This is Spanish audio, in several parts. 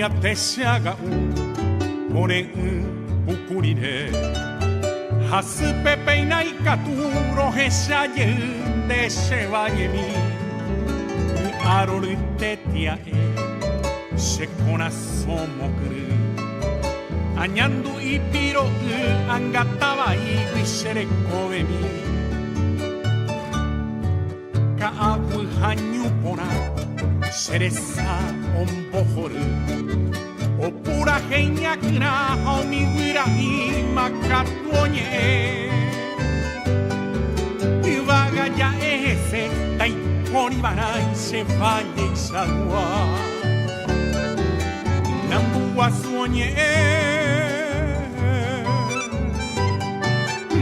ya te se haga ore pukurire hasu pepe inai katuro hesha de se valle mi aroru tetia se corazón mokuru añandu ipiro angataba y sere kobe mi kaabu hanyu pora seresa ombohoru o pura genia kina homi wira i makatuoñe y vaga ya ese tai konibarai se valle sagua nambua suoñe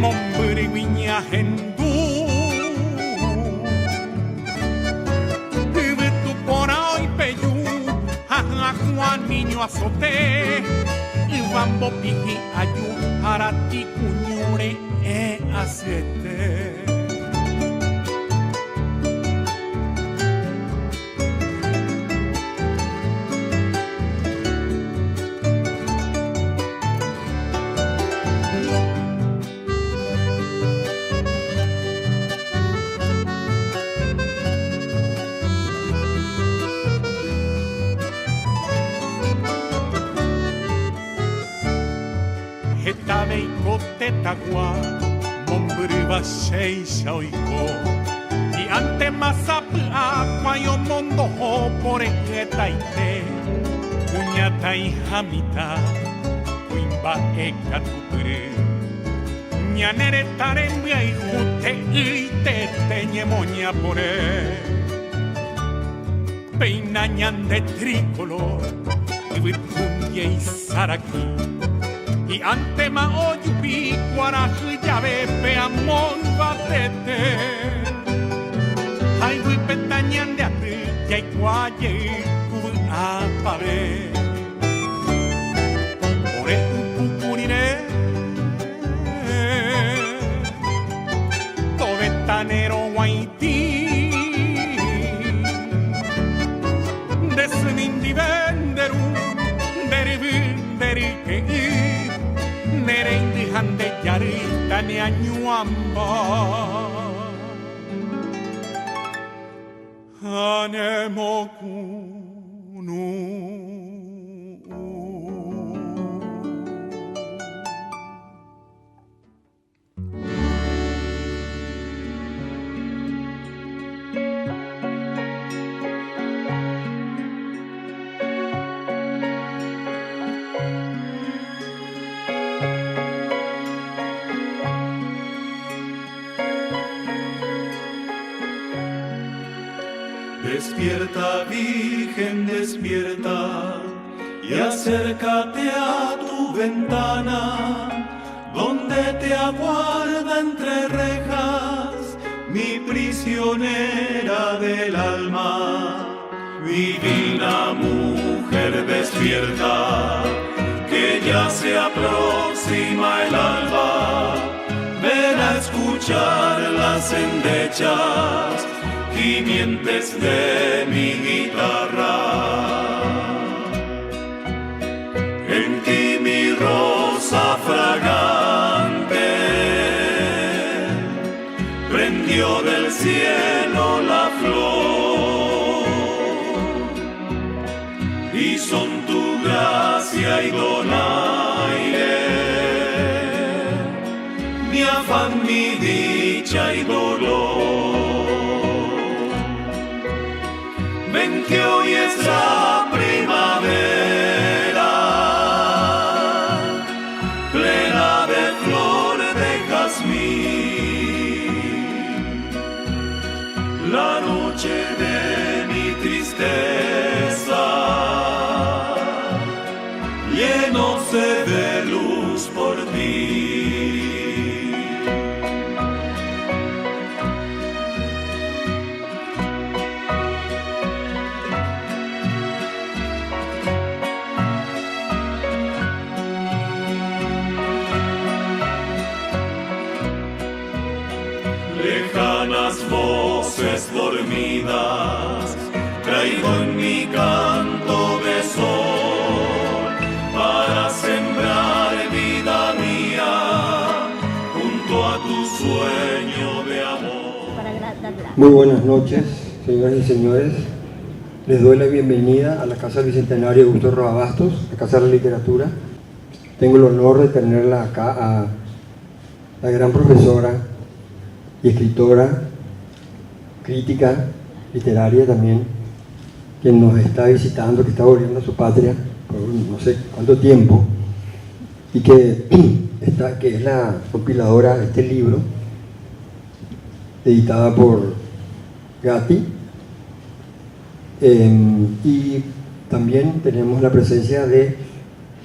momburi viña hendu tu pora hoy peyu Juan niño azote y bambo piji ayu harati kunyure acete Tetagua, mombruba seisa oiko, y ante masapa, cuayo mondo ho por etaite, puñata y jamita, cuimba eka tupre, ñanere tarembia y jute y te ñemoña pore, peinañan de tricolor, y virtunye y saraki. Y ante mao yupi guaraji llave peamón batete ay gui petañan de ati yai guaye kubu apave ore upukurire tobetanero guaiti desnindi venderu derivi derike nere indihande yarita ne anyuamba anemokunu Despierta, Virgen, despierta, y acércate a tu ventana, donde te aguarda entre rejas mi prisionera del alma. Divina mujer, despierta, que ya se aproxima el alba. Ven a escuchar las endechas gimientes de mi guitarra. En ti mi rosa fragante prendió del cielo la flor, y son tu gracia y donaire, mi afán, mi dicha y dolor. Ven que hoy es la primavera, plena de flor de jazmín, la noche de mi tristeza llenóse de luz por ti. Lejanas voces dormidas traigo en mi canto de sol. Muy buenas noches, señoras y señores. Les doy la bienvenida a la Casa Bicentenaria Augusto Roa Bastos, la Casa de la Literatura. Tengo el honor de tenerla acá a la gran profesora y escritora, crítica literaria también, quien nos está visitando, que está volviendo a su patria por no sé cuánto tiempo, y que es la compiladora de este libro, editada por Gatti. Y también tenemos la presencia de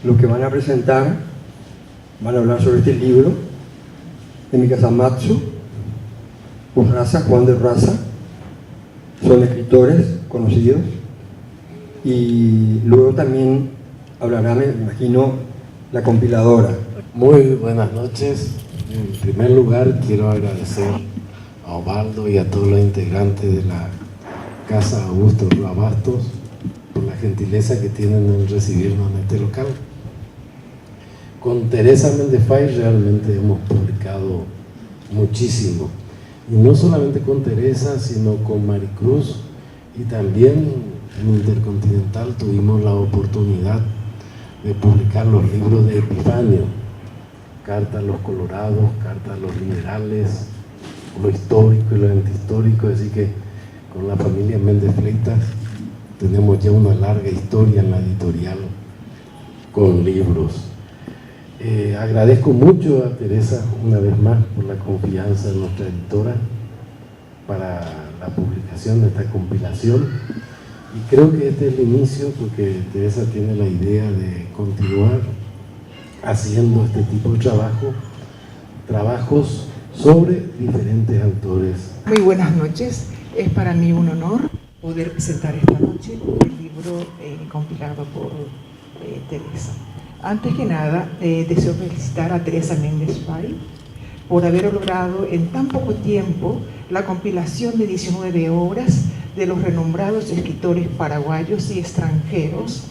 los que van a presentar, van a hablar sobre este libro, de Mikasamatsu, Urraza, Juan de Urraza. Son escritores conocidos. Y luego también hablará, me imagino, la compiladora. Muy buenas noches. En primer lugar, quiero agradecer a Osvaldo y a todos los integrantes de la Casa Augusto Roa Bastos por la gentileza que tienen en recibirnos en este local. Con Teresa Mendefay realmente hemos publicado muchísimo, y no solamente con Teresa, sino con Maricruz, y también en Intercontinental tuvimos la oportunidad de publicar los libros de Epifanio, Carta a los Colorados, Carta a los Liberales, lo histórico y lo antihistórico. Así que con la familia Méndez Fleitas tenemos ya una larga historia en la editorial con libros. Agradezco mucho a Teresa una vez más por la confianza de nuestra editora para la publicación de esta compilación, y creo que este es el inicio, porque Teresa tiene la idea de continuar haciendo este tipo de trabajos sobre diferentes autores. Muy buenas noches, es para mí un honor poder presentar esta noche el libro compilado por Teresa. Antes que nada, deseo felicitar a Teresa Mendefay por haber logrado en tan poco tiempo la compilación de 19 obras de los renombrados escritores paraguayos y extranjeros,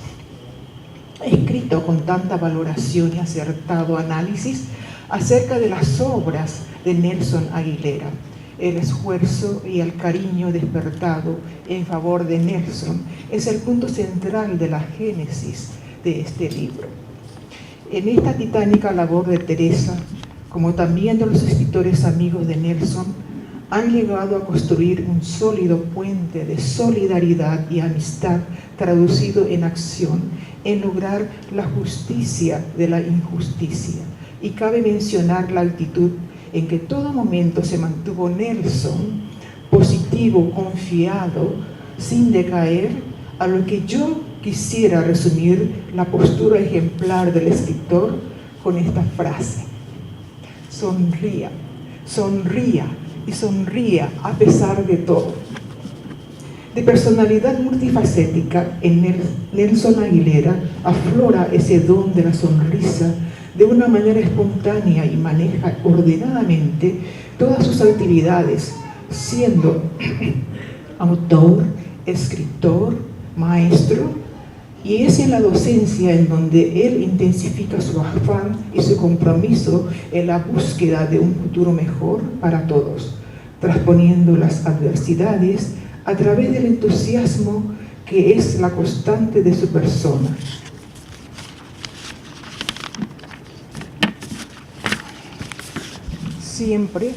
escrito con tanta valoración y acertado análisis acerca de las obras de Nelson Aguilera. El esfuerzo y el cariño despertado en favor de Nelson es el punto central de la génesis de este libro. En esta titánica labor de Teresa, como también de los escritores amigos de Nelson, han llegado a construir un sólido puente de solidaridad y amistad traducido en acción, en lograr la justicia de la injusticia. Y cabe mencionar la actitud en que todo momento se mantuvo Nelson, positivo, confiado, sin decaer, a lo que yo quisiera resumir la postura ejemplar del escritor con esta frase: sonría, sonría y sonría a pesar de todo. De personalidad multifacética, en Nelson Aguilera aflora ese don de la sonrisa de una manera espontánea y maneja ordenadamente todas sus actividades, siendo autor, escritor, maestro, y es en la docencia en donde él intensifica su afán y su compromiso en la búsqueda de un futuro mejor para todos, transponiendo las adversidades a través del entusiasmo que es la constante de su persona. Siempre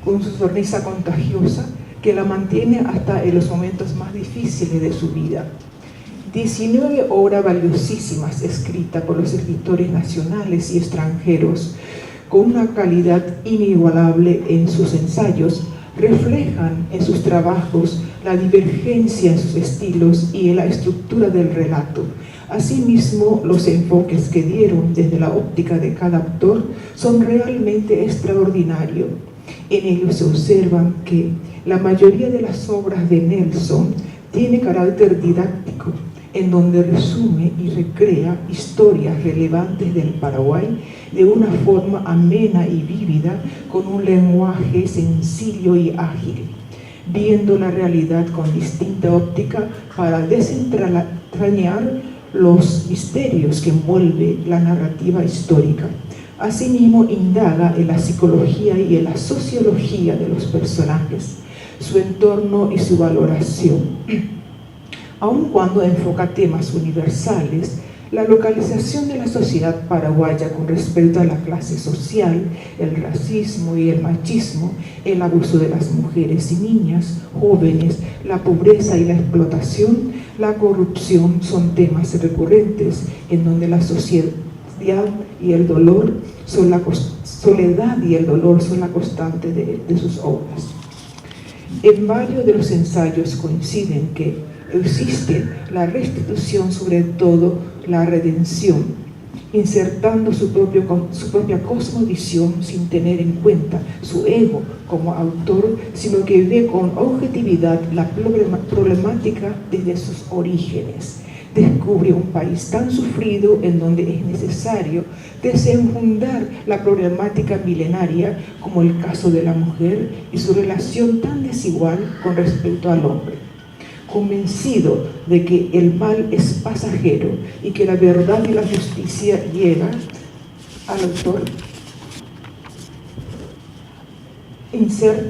con su sonrisa contagiosa que la mantiene hasta en los momentos más difíciles de su vida. 19 obras valiosísimas escritas por los escritores nacionales y extranjeros, con una calidad inigualable en sus ensayos, reflejan en sus trabajos la divergencia en sus estilos y en la estructura del relato. Asimismo, los enfoques que dieron desde la óptica de cada autor son realmente extraordinarios. En ellos se observan que la mayoría de las obras de Nelson tiene carácter didáctico, en donde resume y recrea historias relevantes del Paraguay de una forma amena y vívida, con un lenguaje sencillo y ágil, viendo la realidad con distinta óptica para desentrañar los misterios que envuelve la narrativa histórica. Asimismo, indaga en la psicología y en la sociología de los personajes, su entorno y su valoración. Aun cuando enfoca temas universales, la localización de la sociedad paraguaya con respecto a la clase social, el racismo y el machismo, el abuso de las mujeres y niñas, jóvenes, la pobreza y la explotación, la corrupción son temas recurrentes en donde la sociedad y el dolor son soledad y el dolor son la constante de sus obras. En varios de los ensayos coinciden que existe la restitución, sobre todo la redención, insertando su propia cosmovisión sin tener en cuenta su ego como autor, sino que ve con objetividad la problemática desde sus orígenes. Descubre un país tan sufrido en donde es necesario desenfundar la problemática milenaria como el caso de la mujer y su relación tan desigual con respecto al hombre. Convencido de que el mal es pasajero y que la verdad y la justicia llega al autor,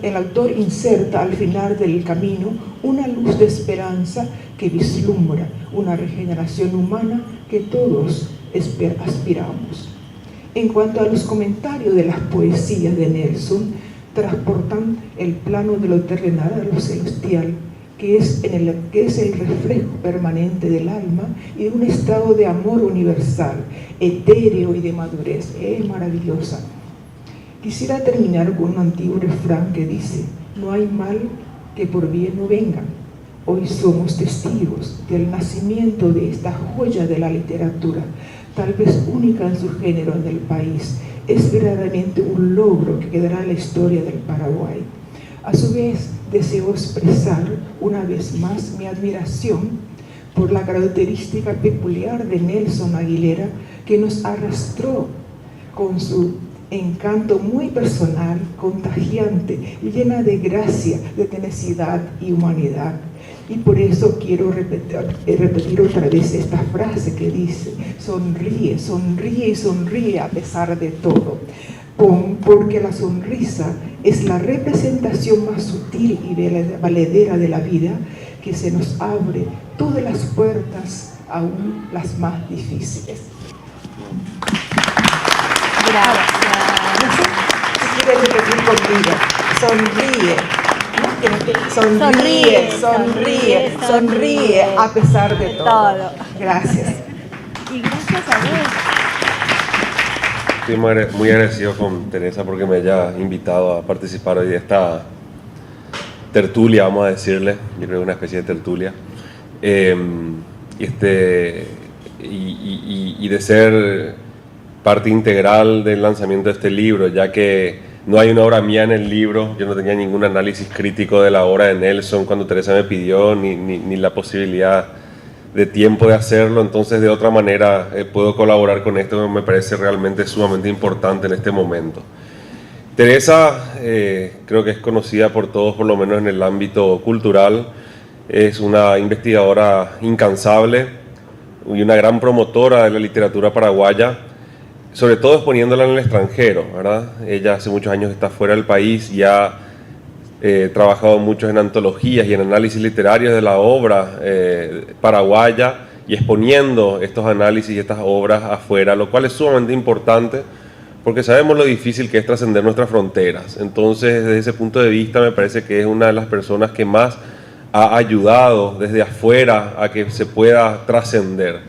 el autor inserta al final del camino una luz de esperanza que vislumbra una regeneración humana que todos aspiramos. En cuanto a los comentarios de las poesías de Nelson, transportan el plano de lo terrenal a lo celestial, que es el reflejo permanente del alma y de un estado de amor universal, etéreo y de madurez. Es maravillosa. Quisiera terminar con un antiguo refrán que dice: no hay mal que por bien no venga. Hoy somos testigos del nacimiento de esta joya de la literatura, tal vez única en su género en el país. Es verdaderamente un logro que quedará en la historia del Paraguay. A su vez, deseo expresar una vez más mi admiración por la característica peculiar de Nelson Aguilera, que nos arrastró con su encanto muy personal, contagiante y llena de gracia, de tenacidad y humanidad. Y por eso quiero repetir otra vez esta frase que dice: sonríe, sonríe y sonríe a pesar de todo. Porque la sonrisa es la representación más sutil y valedera de la vida, que se nos abre todas las puertas, aún las más difíciles. Gracias. Si quieres repetir conmigo: sonríe. Sonríe, sonríe, sonríe a pesar de todo. Gracias. Y gracias a vos. Estoy muy agradecido con Teresa porque me haya invitado a participar hoy de esta tertulia, vamos a decirle. Yo creo que una especie de tertulia. Y de ser parte integral del lanzamiento de este libro, ya que no hay una obra mía en el libro. Yo no tenía ningún análisis crítico de la obra de Nelson cuando Teresa me pidió, ni la posibilidad de tiempo de hacerlo. Entonces, de otra manera, puedo colaborar con esto, me parece realmente sumamente importante en este momento. Teresa, creo que es conocida por todos, por lo menos en el ámbito cultural. Es una investigadora incansable y una gran promotora de la literatura paraguaya, sobre todo exponiéndola en el extranjero, ¿verdad? Ella hace muchos años está fuera del país y ha trabajado mucho en antologías y en análisis literarios de la obra paraguaya y exponiendo estos análisis y estas obras afuera, lo cual es sumamente importante porque sabemos lo difícil que es trascender nuestras fronteras. Entonces, desde ese punto de vista, me parece que es una de las personas que más ha ayudado desde afuera a que se pueda trascender.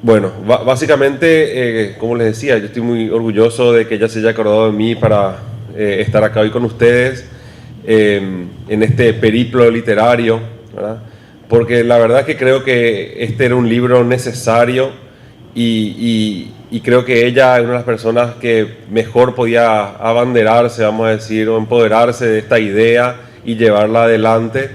Bueno, básicamente, como les decía, yo estoy muy orgulloso de que ella se haya acordado de mí para estar acá hoy con ustedes en este periplo literario, ¿verdad? Porque la verdad es que creo que este era un libro necesario y creo que ella es una de las personas que mejor podía abanderarse, vamos a decir, o empoderarse de esta idea y llevarla adelante.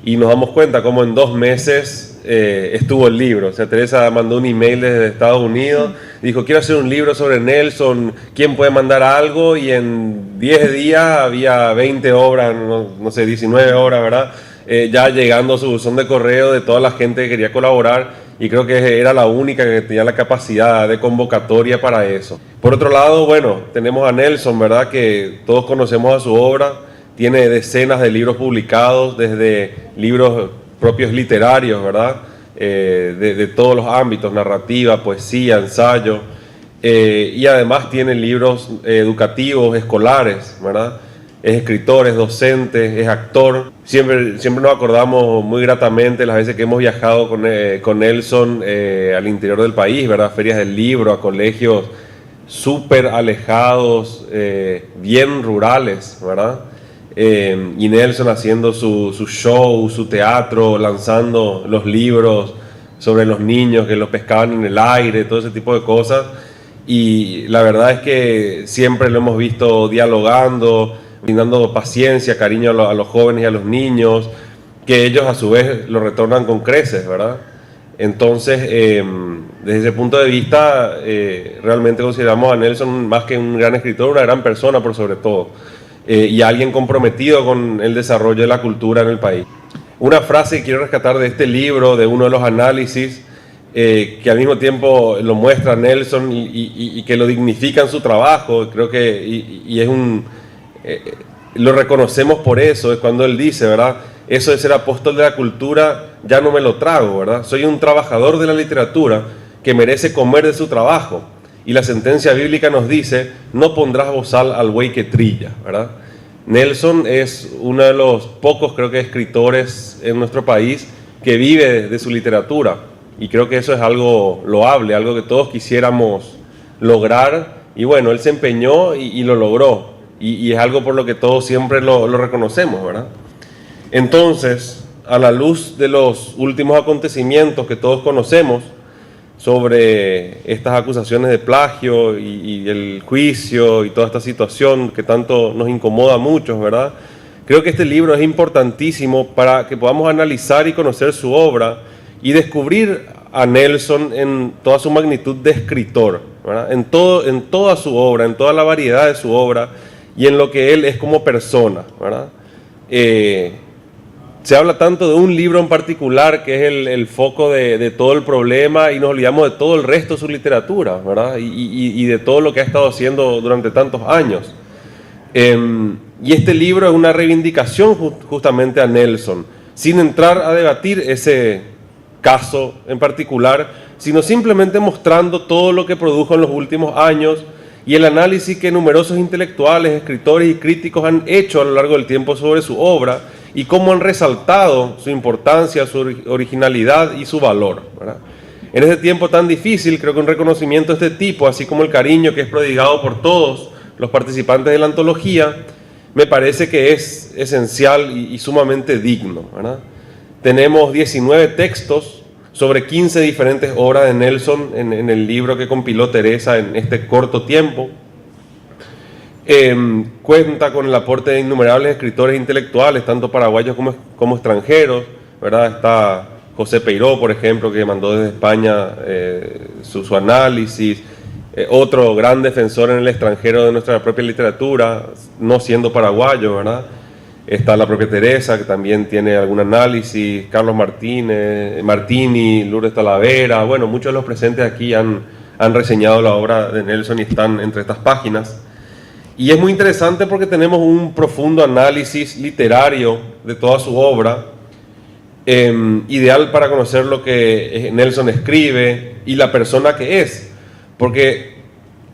Y nos damos cuenta cómo en 2 meses estuvo el libro. O sea, Teresa mandó un email desde Estados Unidos, dijo: quiero hacer un libro sobre Nelson, ¿quién puede mandar algo? Y en 10 días había 20 obras, no sé, 19 obras, ¿verdad? Ya llegando a su buzón de correo de toda la gente que quería colaborar. y creo que era la única que tenía la capacidad de convocatoria para eso. Por otro lado, bueno, tenemos a Nelson, ¿verdad? Que todos conocemos a su obra, tiene decenas de libros publicados, desde libros propios literarios, ¿verdad? De todos los ámbitos, narrativa, poesía, ensayo, y además tiene libros educativos, escolares, ¿verdad? Es escritor, es docente, es actor. Siempre nos acordamos muy gratamente las veces que hemos viajado con Nelson al interior del país, ¿verdad? Ferias del libro, a colegios súper alejados, bien rurales, ¿verdad? Y Nelson haciendo su show, su teatro, lanzando los libros sobre los niños que los pescaban en el aire, todo ese tipo de cosas. Y la verdad es que siempre lo hemos visto dialogando, brindando paciencia, cariño a los jóvenes y a los niños, que ellos a su vez lo retornan con creces, ¿verdad? Entonces, desde ese punto de vista, realmente consideramos a Nelson más que un gran escritor, una gran persona por sobre todo, y alguien comprometido con el desarrollo de la cultura en el país. Una frase que quiero rescatar de este libro, de uno de los análisis, que al mismo tiempo lo muestra Nelson y que lo dignifica en su trabajo, creo que y es lo reconocemos por eso, es cuando él dice, ¿verdad? Eso de ser apóstol de la cultura ya no me lo trago, ¿verdad? Soy un trabajador de la literatura que merece comer de su trabajo. Y la sentencia bíblica nos dice, no pondrás bozal al buey que trilla, ¿verdad? Nelson es uno de los pocos, creo que, escritores en nuestro país que vive de su literatura. Y creo que eso es algo loable, algo que todos quisiéramos lograr. Y bueno, él se empeñó y lo logró. Y es algo por lo que todos siempre lo reconocemos, ¿verdad? Entonces, a la luz de los últimos acontecimientos que todos conocemos sobre estas acusaciones de plagio y el juicio y toda esta situación que tanto nos incomoda a muchos, ¿verdad? Creo que este libro es importantísimo para que podamos analizar y conocer su obra y descubrir a Nelson en toda su magnitud de escritor, ¿verdad? En toda su obra, en toda la variedad de su obra y en lo que él es como persona, ¿verdad? Se habla tanto de un libro en particular que es el foco de todo el problema y nos olvidamos de todo el resto de su literatura, ¿verdad? Y de todo lo que ha estado haciendo durante tantos años. Y este libro es una reivindicación justamente a Nelson, sin entrar a debatir ese caso en particular, sino simplemente mostrando todo lo que produjo en los últimos años y el análisis que numerosos intelectuales, escritores y críticos han hecho a lo largo del tiempo sobre su obra y cómo han resaltado su importancia, su originalidad y su valor, ¿verdad? En este tiempo tan difícil, creo que un reconocimiento de este tipo, así como el cariño que es prodigado por todos los participantes de la antología, me parece que es esencial y sumamente digno, ¿verdad? Tenemos 19 textos sobre 15 diferentes obras de Nelson en el libro que compiló Teresa en este corto tiempo. Cuenta con el aporte de innumerables escritores intelectuales, tanto paraguayos como extranjeros, ¿verdad? Está José Peiró, por ejemplo, que mandó desde España su análisis. Otro gran defensor en el extranjero de nuestra propia literatura, no siendo paraguayo, ¿verdad? Está la propia Teresa, que también tiene algún análisis, Carlos Martini, Lourdes Talavera, bueno, muchos de los presentes aquí han reseñado la obra de Nelson y están entre estas páginas. Y es muy interesante porque tenemos un profundo análisis literario de toda su obra, ideal para conocer lo que Nelson escribe y la persona que es, porque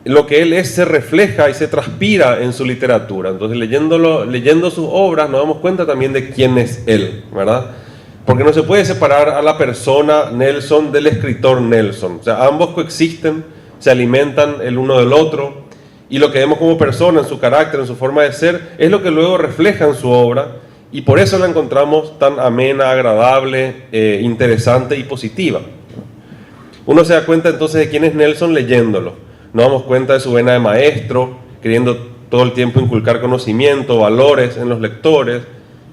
lo que él es se refleja y se transpira en su literatura. Entonces, leyendo sus obras nos damos cuenta también de quién es él, ¿verdad? Porque no se puede separar a la persona Nelson del escritor Nelson. O sea, ambos coexisten, se alimentan el uno del otro. Y lo que vemos como persona, en su carácter, en su forma de ser, es lo que luego refleja en su obra, y por eso la encontramos tan amena, agradable, interesante y positiva. Uno se da cuenta entonces de quién es Nelson leyéndolo. Nos damos cuenta de su vena de maestro, queriendo todo el tiempo inculcar conocimiento, valores en los lectores,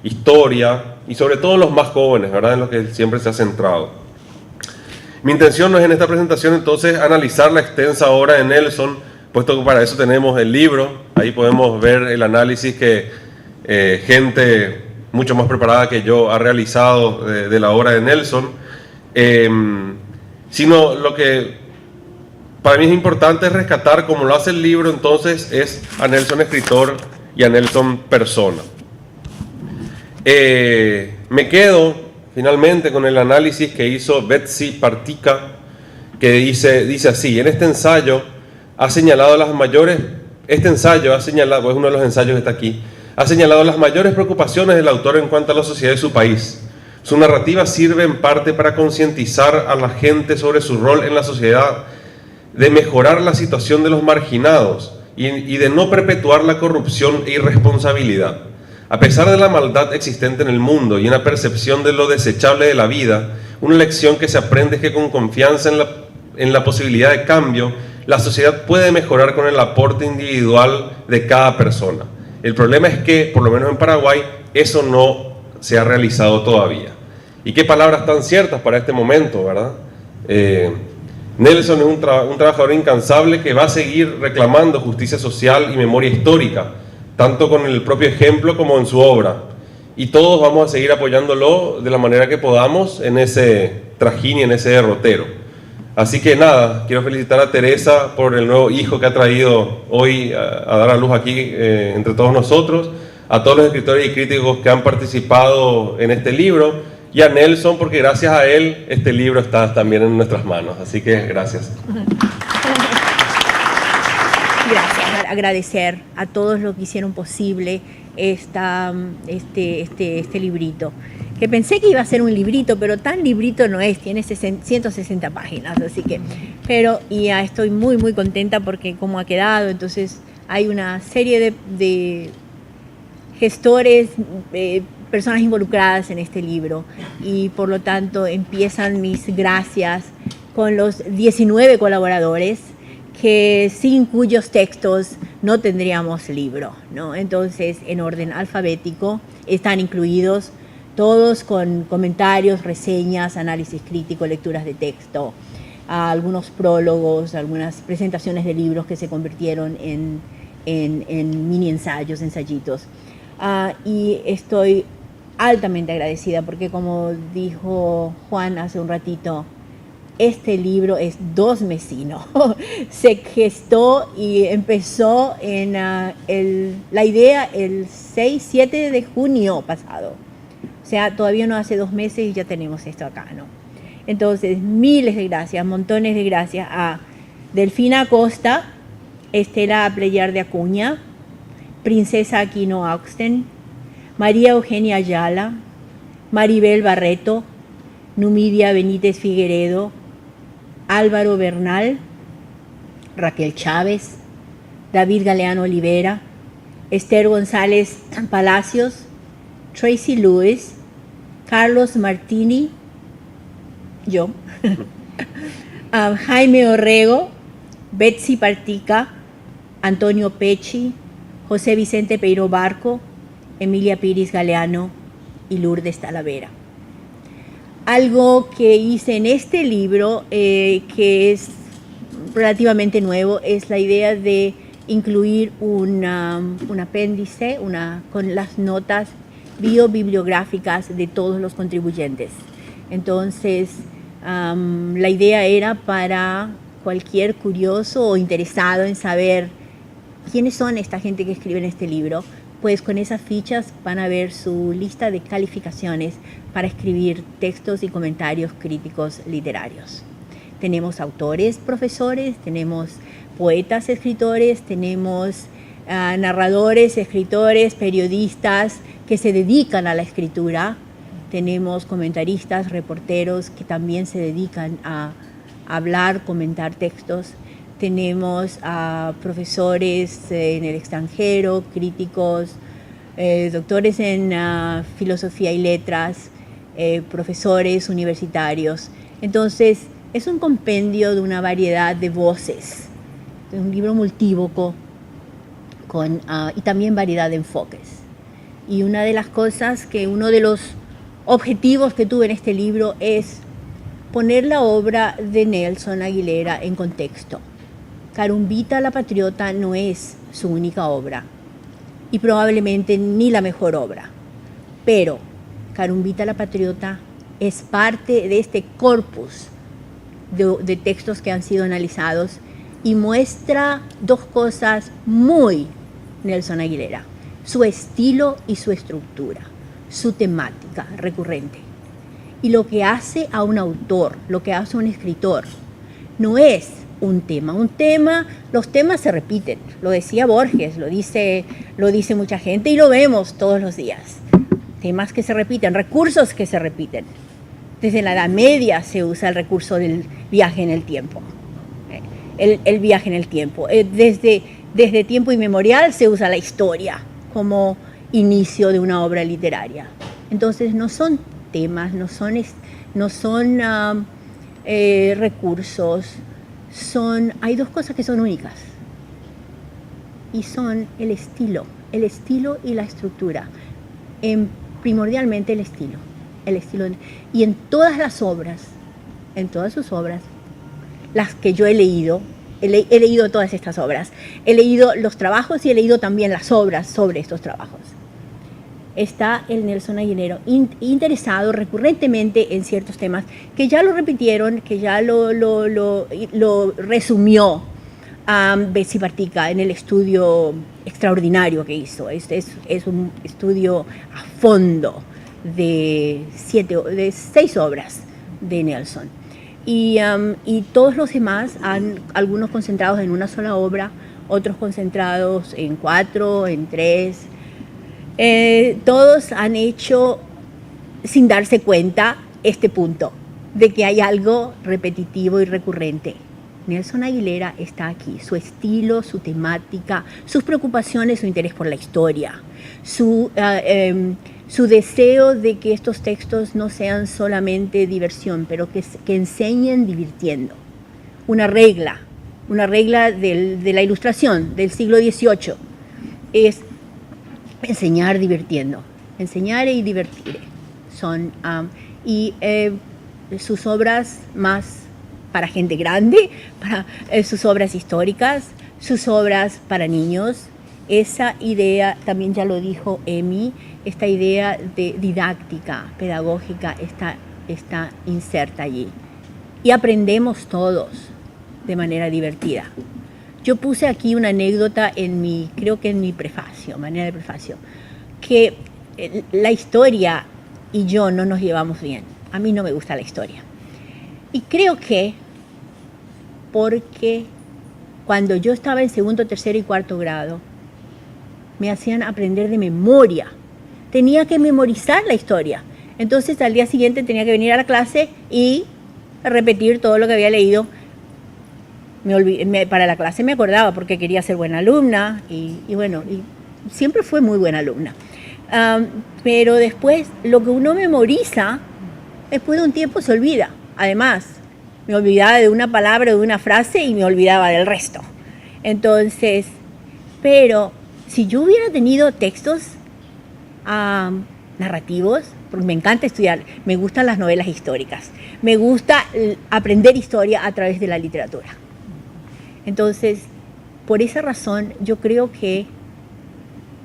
historia, y sobre todo en los más jóvenes, ¿verdad? En los que siempre se ha centrado. Mi intención no es en esta presentación entonces analizar la extensa obra de Nelson, puesto que para eso tenemos el libro. Ahí podemos ver el análisis que gente mucho más preparada que yo ha realizado de la obra de Nelson. sino lo que para mí es importante rescatar, como lo hace el libro, entonces, es a Nelson escritor y a Nelson persona. Me quedo finalmente con el análisis que hizo Betsy Partica, que dice así: en este ensayo ha señalado las mayores, es uno de los ensayos que está aquí, ha señalado las mayores preocupaciones del autor en cuanto a la sociedad de su país. Su narrativa sirve en parte para concientizar a la gente sobre su rol en la sociedad, de mejorar la situación de los marginados y de no perpetuar la corrupción e irresponsabilidad. A pesar de la maldad existente en el mundo y una percepción de lo desechable de la vida, una lección que se aprende es que con confianza en la posibilidad de cambio, la sociedad puede mejorar con el aporte individual de cada persona. El problema es que, por lo menos en Paraguay, eso no se ha realizado todavía. Y qué palabras tan ciertas para este momento, ¿verdad? Nelson es un trabajador incansable que va a seguir reclamando justicia social y memoria histórica, tanto con el propio ejemplo como en su obra. Y todos vamos a seguir apoyándolo de la manera que podamos en ese trajín y en ese derrotero. Así que nada, quiero felicitar a Teresa por el nuevo hijo que ha traído hoy a dar a luz aquí entre todos nosotros, a todos los escritores y críticos que han participado en este libro, y a Nelson, porque gracias a él este libro está también en nuestras manos. Así que gracias. Gracias, agradecer a todos los que hicieron posible este librito. Que pensé que iba a ser un librito, pero tan librito no es, tiene 160 páginas, así que, pero ya estoy muy muy contenta porque como ha quedado, entonces hay una serie de gestores, personas involucradas en este libro, y por lo tanto empiezan mis gracias con los 19 colaboradores que sin cuyos textos no tendríamos libro, ¿no? Entonces, en orden alfabético están incluidos todos con comentarios, reseñas, análisis crítico, lecturas de texto, algunos prólogos, algunas presentaciones de libros que se convirtieron en mini ensayos, ensayitos. Y estoy altamente agradecida porque, como dijo Juan hace un ratito, este libro es 2 mesino. Se gestó y empezó en la idea el 6-7 de junio pasado. O sea, todavía no hace 2 meses y ya tenemos esto acá, ¿no? Entonces, miles de gracias, montones de gracias a Delfina Acosta, Estela Pleyar de Acuña, Princesa Aquino Auxten, María Eugenia Ayala, Maribel Barreto, Numidia Benítez Figueredo, Álvaro Bernal, Raquel Chávez, David Galeano Olivera, Esther González Palacios, Tracy Lewis, Carlos Martini, yo, Jaime Orrego, Betsy Partica, Antonio Pecci, José Vicente Peiro Barco, Emilia Piris Galeano y Lourdes Talavera. Algo que hice en este libro, que es relativamente nuevo, es la idea de incluir un apéndice con las notas biobibliográficas de todos los contribuyentes. Entonces, la idea era para cualquier curioso o interesado en saber quiénes son esta gente que escribe en este libro, pues con esas fichas van a ver su lista de calificaciones para escribir textos y comentarios críticos literarios. Tenemos autores, profesores, tenemos poetas, escritores, tenemos narradores, escritores, periodistas que se dedican a la escritura, tenemos comentaristas, reporteros que también se dedican a hablar, comentar textos, tenemos profesores en el extranjero, críticos, doctores en filosofía y letras, profesores universitarios. Entonces, es un compendio de una variedad de voces, es un libro multívoco y también variedad de enfoques. Y una de las cosas uno de los objetivos que tuve en este libro es poner la obra de Nelson Aguilera en contexto. Carumbita la Patriota no es su única obra y probablemente ni la mejor obra, pero Carumbita la Patriota es parte de este corpus de textos que han sido analizados y muestra dos cosas muy Nelson Aguilera: su estilo y su estructura, su temática recurrente. Y lo que hace a un autor, lo que hace a un escritor, no es un tema, los temas se repiten, lo decía Borges, lo dice mucha gente y lo vemos todos los días. Temas que se repiten, recursos que se repiten. Desde la Edad Media se usa el recurso del viaje en el tiempo. El viaje en el tiempo. Desde tiempo inmemorial se usa la historia como inicio de una obra literaria. Entonces no son temas, no son recursos, hay dos cosas que son únicas y son el estilo y la estructura. Primordialmente el estilo. Y en todas las obras, en todas sus obras, las que yo he leído todas estas obras, he leído los trabajos y he leído también las obras sobre estos trabajos. Está el Nelson Aguilera interesado recurrentemente en ciertos temas que ya lo repitieron, que ya lo resumió Betsy Partica en el estudio extraordinario que hizo. Es un estudio a fondo de 6 obras de Nelson. Y todos los demás, algunos concentrados en una sola obra, otros concentrados en 4, en 3. Todos han hecho, sin darse cuenta, este punto de que hay algo repetitivo y recurrente. Nelson Aguilera está aquí, su estilo, su temática, sus preocupaciones, su interés por la historia, su deseo de que estos textos no sean solamente diversión, pero que enseñen divirtiendo. Una regla de la ilustración del siglo XVIII es enseñar divirtiendo, enseñar y divertir. Sus obras más para gente grande, para sus obras históricas, sus obras para niños. Esa idea, también ya lo dijo Emi, esta idea de didáctica, pedagógica, está inserta allí. Y aprendemos todos de manera divertida. Yo puse aquí una anécdota creo que en mi prefacio, manera de prefacio, que la historia y yo no nos llevamos bien. A mí no me gusta la historia. Y creo que porque cuando yo estaba en 2º, 3º y 4º grado, me hacían aprender de memoria. Tenía que memorizar la historia. Entonces al día siguiente tenía que venir a la clase y repetir todo lo que había leído. Para la clase me acordaba porque quería ser buena alumna y siempre fue muy buena alumna. Pero después lo que uno memoriza, después de un tiempo se olvida. Además, me olvidaba de una palabra, de una frase y me olvidaba del resto. Entonces, pero si yo hubiera tenido textos narrativos, porque me encanta estudiar, me gustan las novelas históricas, me gusta aprender historia a través de la literatura. Entonces, por esa razón, yo creo que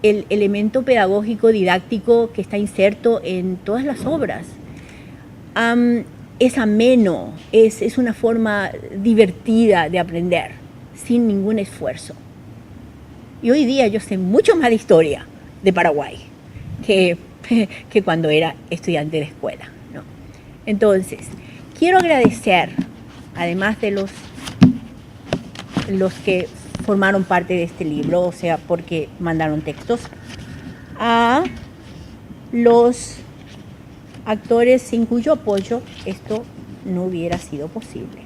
el elemento pedagógico, didáctico que está inserto en todas las obras es ameno, es una forma divertida de aprender, sin ningún esfuerzo. Y hoy día yo sé mucho más de historia de Paraguay que cuando era estudiante de escuela, ¿no? Entonces, quiero agradecer, además de los que formaron parte de este libro, o sea, porque mandaron textos, a los actores sin cuyo apoyo esto no hubiera sido posible.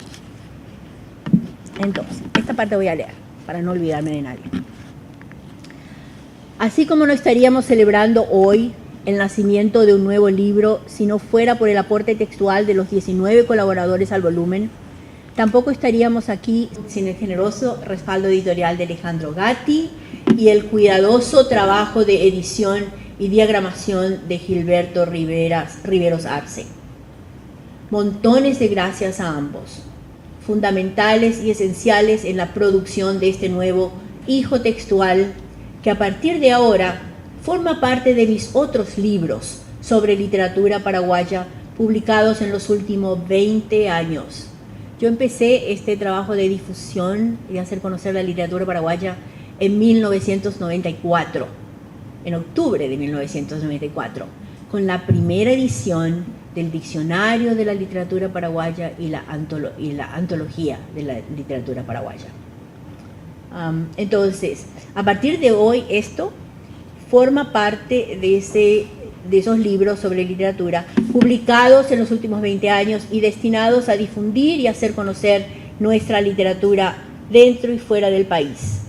Entonces, esta parte voy a leer para no olvidarme de nadie. Así como no estaríamos celebrando hoy el nacimiento de un nuevo libro si no fuera por el aporte textual de los 19 colaboradores al volumen, tampoco estaríamos aquí sin el generoso respaldo editorial de Alejandro Gatti y el cuidadoso trabajo de edición y diagramación de Gilberto Riveros Arce. Montones de gracias a ambos, fundamentales y esenciales en la producción de este nuevo hijo textual que a partir de ahora forma parte de mis otros libros sobre literatura paraguaya publicados en los últimos 20 años, Yo empecé este trabajo de difusión y hacer conocer la literatura paraguaya en 1994, en octubre de 1994, con la primera edición del Diccionario de la Literatura Paraguaya y la Antología de la Literatura Paraguaya. Entonces, a partir de hoy, esto forma parte de esos libros sobre literatura publicados en los últimos 20 años y destinados a difundir y hacer conocer nuestra literatura dentro y fuera del país.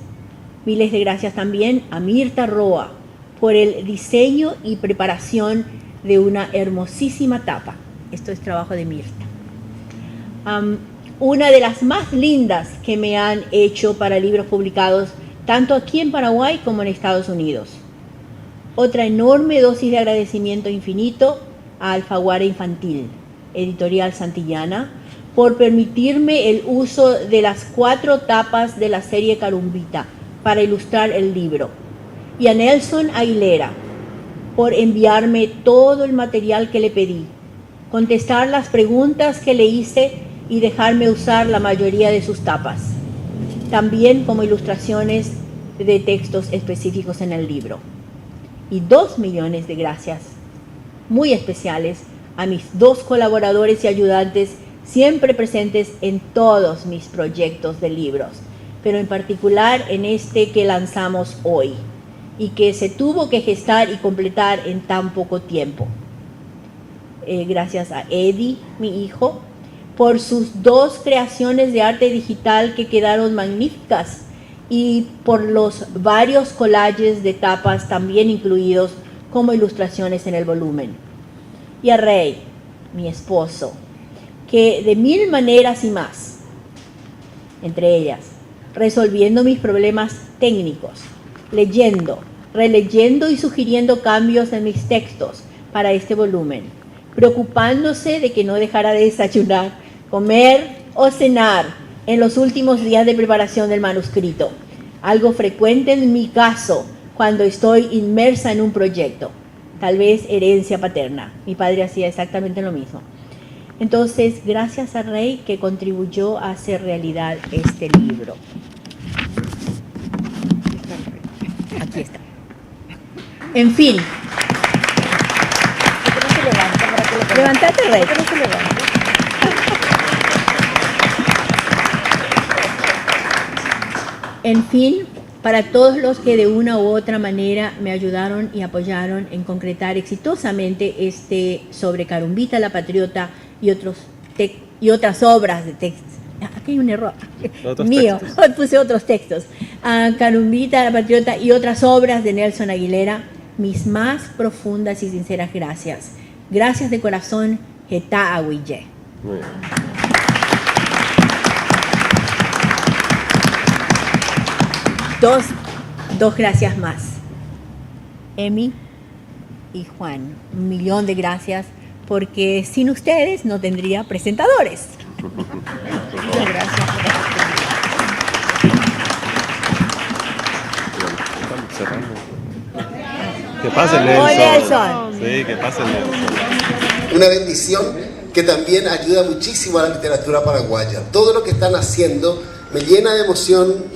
Miles de gracias también a Mirta Roa por el diseño y preparación de una hermosísima tapa. Esto es trabajo de Mirta. Una de las más lindas que me han hecho para libros publicados tanto aquí en Paraguay como en Estados Unidos. Otra enorme dosis de agradecimiento infinito a Alfaguara Infantil, Editorial Santillana, por permitirme el uso de las 4 tapas de la serie Carumbita para ilustrar el libro, y a Nelson Aguilera por enviarme todo el material que le pedí, contestar las preguntas que le hice y dejarme usar la mayoría de sus tapas, también como ilustraciones de textos específicos en el libro. Y 2 millones de gracias muy especiales a mis 2 colaboradores y ayudantes siempre presentes en todos mis proyectos de libros, pero en particular en este que lanzamos hoy y que se tuvo que gestar y completar en tan poco tiempo. Gracias a Eddie, mi hijo, por sus 2 creaciones de arte digital que quedaron magníficas, y por los varios collages de tapas también incluidos como ilustraciones en el volumen. Y a Rey, mi esposo, que de 1000 maneras y más, entre ellas, resolviendo mis problemas técnicos, leyendo, releyendo y sugiriendo cambios en mis textos para este volumen, preocupándose de que no dejara de desayunar, comer o cenar en los últimos días de preparación del manuscrito, algo frecuente en mi caso cuando estoy inmersa en un proyecto, tal vez herencia paterna. Mi padre hacía exactamente lo mismo. Entonces, gracias a Rey que contribuyó a hacer realidad este libro. Aquí está. En fin. Levántate, Rey. En fin, para todos los que de una u otra manera me ayudaron y apoyaron en concretar exitosamente este sobre Carumbita la Patriota y otras obras de textos. Aquí hay un error mío, hoy puse otros textos. Carumbita la Patriota y otras obras de Nelson Aguilera, mis más profundas y sinceras gracias. Gracias de corazón, Geta Aguille. Dos gracias más. Emi y Juan, 1.000.000 de gracias, porque sin ustedes no tendría presentadores. Muchas gracias. Que pase Nelson. Nelson. Sí, que pase Nelson. Una bendición que también ayuda muchísimo a la literatura paraguaya. Todo lo que están haciendo me llena de emoción,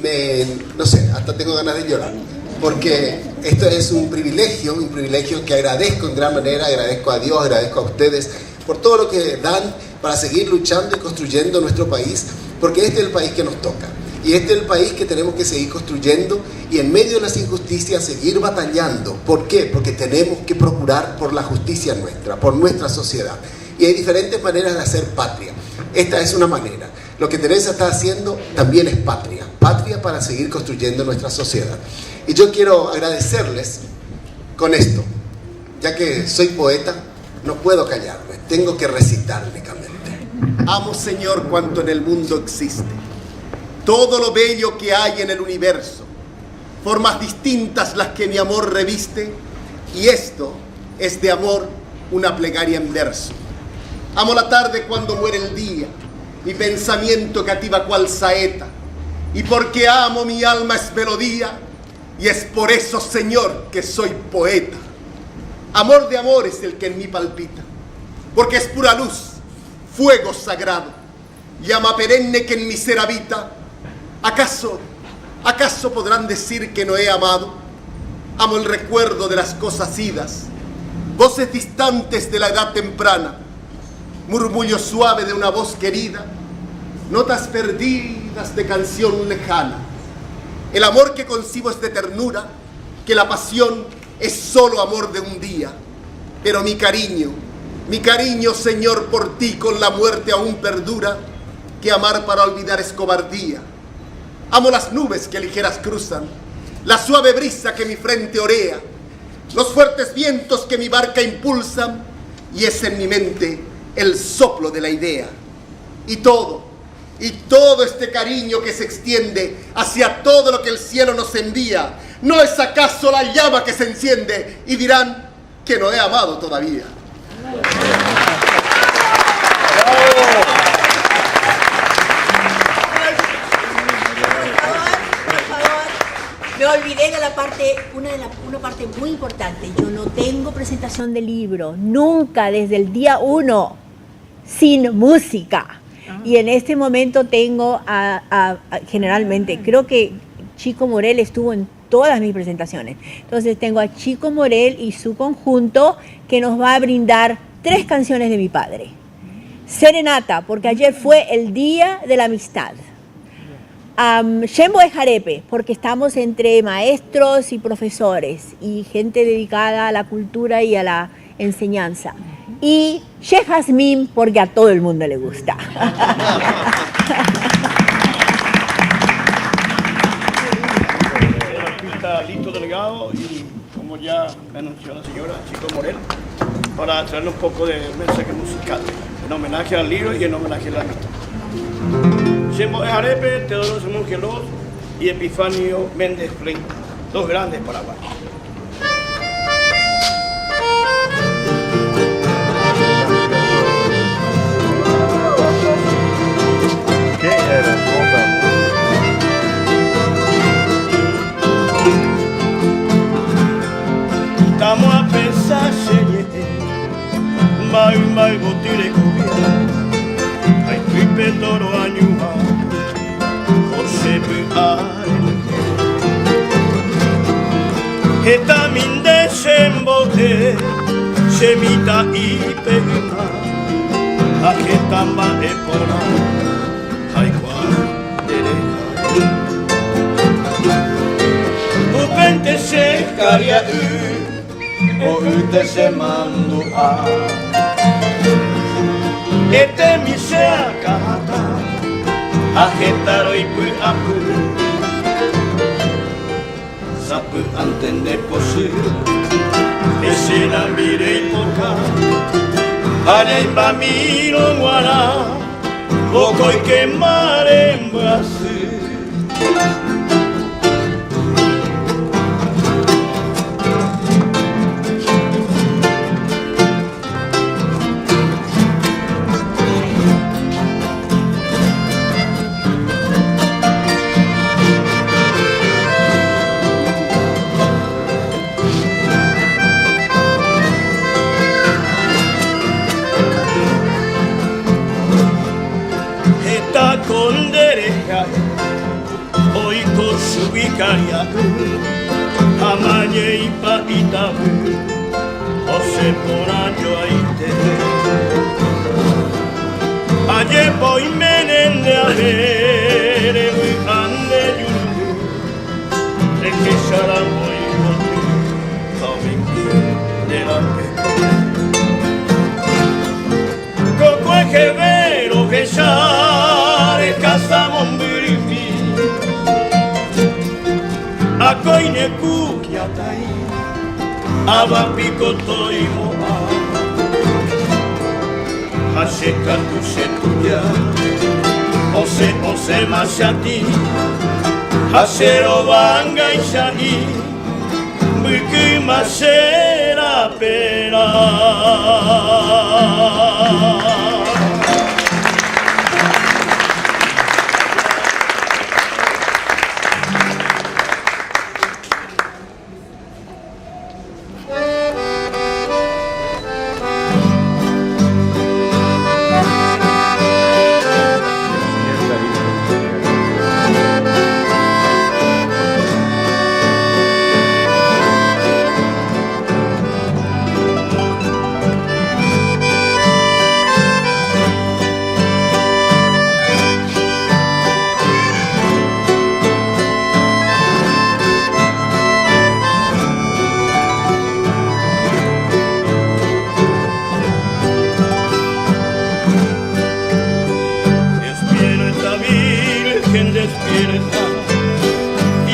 no sé, hasta tengo ganas de llorar, porque esto es un privilegio que agradezco en gran manera, agradezco a Dios, agradezco a ustedes por todo lo que dan para seguir luchando y construyendo nuestro país, porque este es el país que nos toca, y este es el país que tenemos que seguir construyendo, y en medio de las injusticias seguir batallando. ¿Por qué? Porque tenemos que procurar por la justicia nuestra, por nuestra sociedad, y hay diferentes maneras de hacer patria. Esta es una manera. Lo que Teresa está haciendo también es patria para seguir construyendo nuestra sociedad. Y yo quiero agradecerles con esto, ya que soy poeta, no puedo callarme, tengo que recitar únicamente. Amo, Señor, cuanto en el mundo existe, todo lo bello que hay en el universo, formas distintas las que mi amor reviste, y esto es de amor una plegaria en verso. Amo la tarde cuando muere el día, mi pensamiento cativa cual saeta, y porque amo mi alma es melodía, y es por eso, Señor, que soy poeta. Amor de amor es el que en mí palpita, porque es pura luz, fuego sagrado, llama perenne que en mi ser habita. ¿Acaso podrán decir que no he amado? Amo el recuerdo de las cosas idas, voces distantes de la edad temprana, murmullo suave de una voz querida, notas perdidas de canción lejana. El amor que concibo es de ternura, que la pasión es solo amor de un día. Pero mi cariño, Señor, por ti con la muerte aún perdura, que amar para olvidar es cobardía. Amo las nubes que ligeras cruzan, la suave brisa que mi frente orea, los fuertes vientos que mi barca impulsan, y es en mi mente el soplo de la idea. Y todo este cariño que se extiende hacia todo lo que el cielo nos envía, ¿no es acaso la llama que se enciende? Y dirán que no he amado todavía. Me olvidé de una parte muy importante. Yo no tengo presentación de libro, nunca desde el día 1, sin música. Y en este momento tengo generalmente, creo que Chico Morel estuvo en todas mis presentaciones. Entonces tengo a Chico Morel y su conjunto que nos va a brindar 3 canciones de mi padre. Serenata, porque ayer fue el Día de la Amistad. Xembo de Jarepe, porque estamos entre maestros y profesores y gente dedicada a la cultura y a la enseñanza. Y Che Jazmín, porque a todo el mundo le gusta. El artista Lito Delgado y, como ya me anunció la señora Chico Morel, para traerle un poco de mensaje musical, en homenaje al libro y en homenaje a la amistad. Xembo de Jarepe, Teodoro Simón Gelos y Epifanio Méndez Rey, 2 grandes paraguayos. Estamos a pensar, Mai botire cubia, hay tripe toro añuja, José Esta min desembote, semita y pegna, a que tamba epona, hay cual derecha. Upente se caria o ute se mandu a este mi se acata a getaro y pu apu sapu antende posi ese la mire y poca ale ba miro guara poco y quemar en Brasil. Con derecha, hoy con su vicaria, amañe y paita, José por año aite. Ayer voy menende a ver, ande yuru, de que sarambo y bote, de la pe. Coco es que vero que ya. Casamos mbiripi a coine kukiatai aba pico toimo a sheka tu setuya ose mashati a shero banga ishai mbiki mashera pera.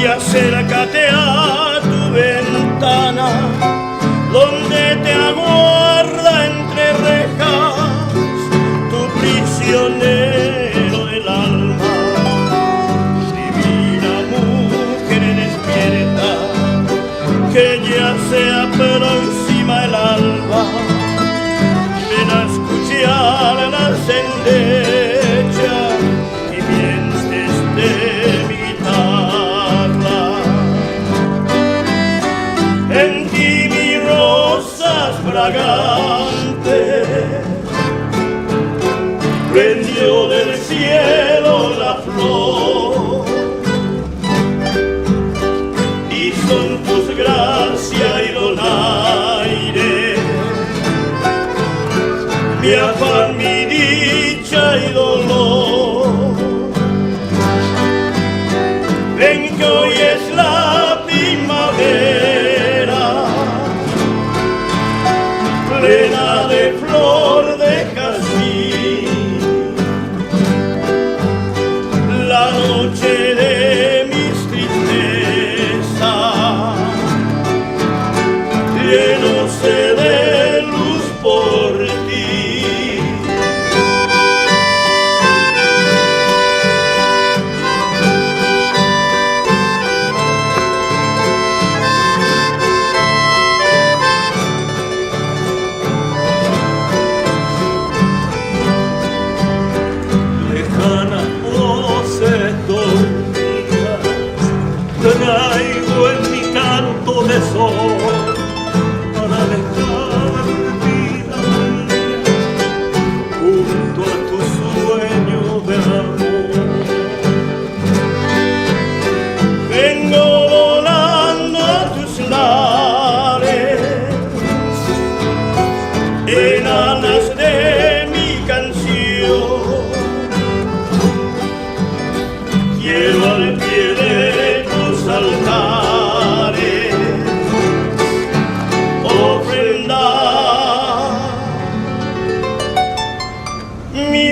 y acércate a tu ventana, donde te aguarda entre rejas tu prisionero del alma. Divina mujer despierta, que ya se aproxima el alba. Ven a escuchar las endechas y mientes de mi guitarra. En ti mis rosas fragantes, prendió del cielo la flor, y son tus gracia y donaire mi afán, mi dicha y dolor. Ven que hoy es la primavera, plena de flor de jazmín, la noche de mis tristezas, llénose de luz por ti. Lejanas voces dormidas traigo en mi canto de sol para dejar vida junto a tu sueño de amor. Vengo volando a tus lares, enanas de mi canción. Quiero al pie de tus altares ofrendar mi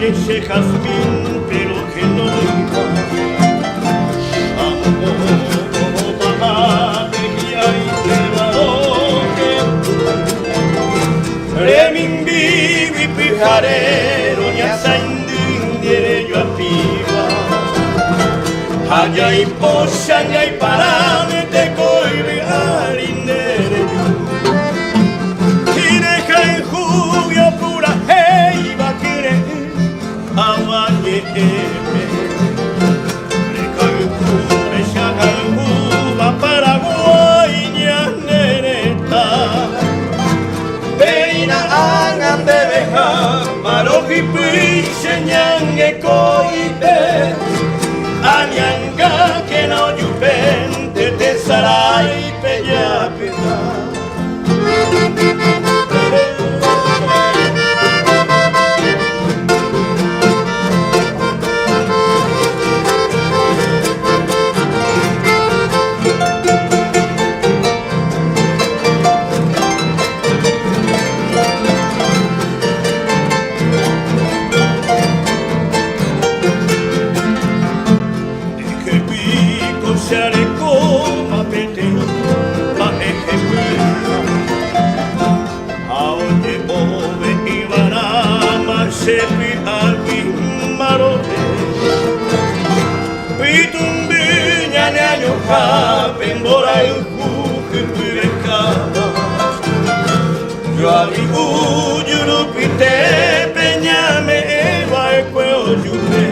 ese jazmín, pero que no iba. Amor, mamá, de guía y que Remin vivi pijarero, ni a saindín, diré yo a piba. Allá y posa, allá y parame, te coibe harindere. Y deja en jubio pura, hey, va a querer. Recalcule, Chacalcuba, Paraguay, Ñanereta. Peina angan de bejar, Marojipi, Señangue, Coite. Añanga, que no yupente, te saray, peyapeta. Yo abrigo yurupite peñame eva ecueo yupe.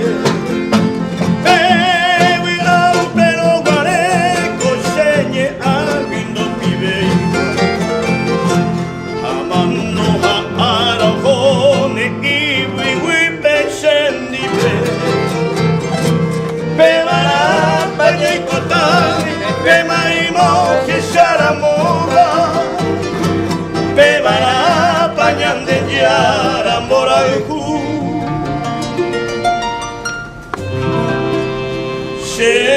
Cheveome.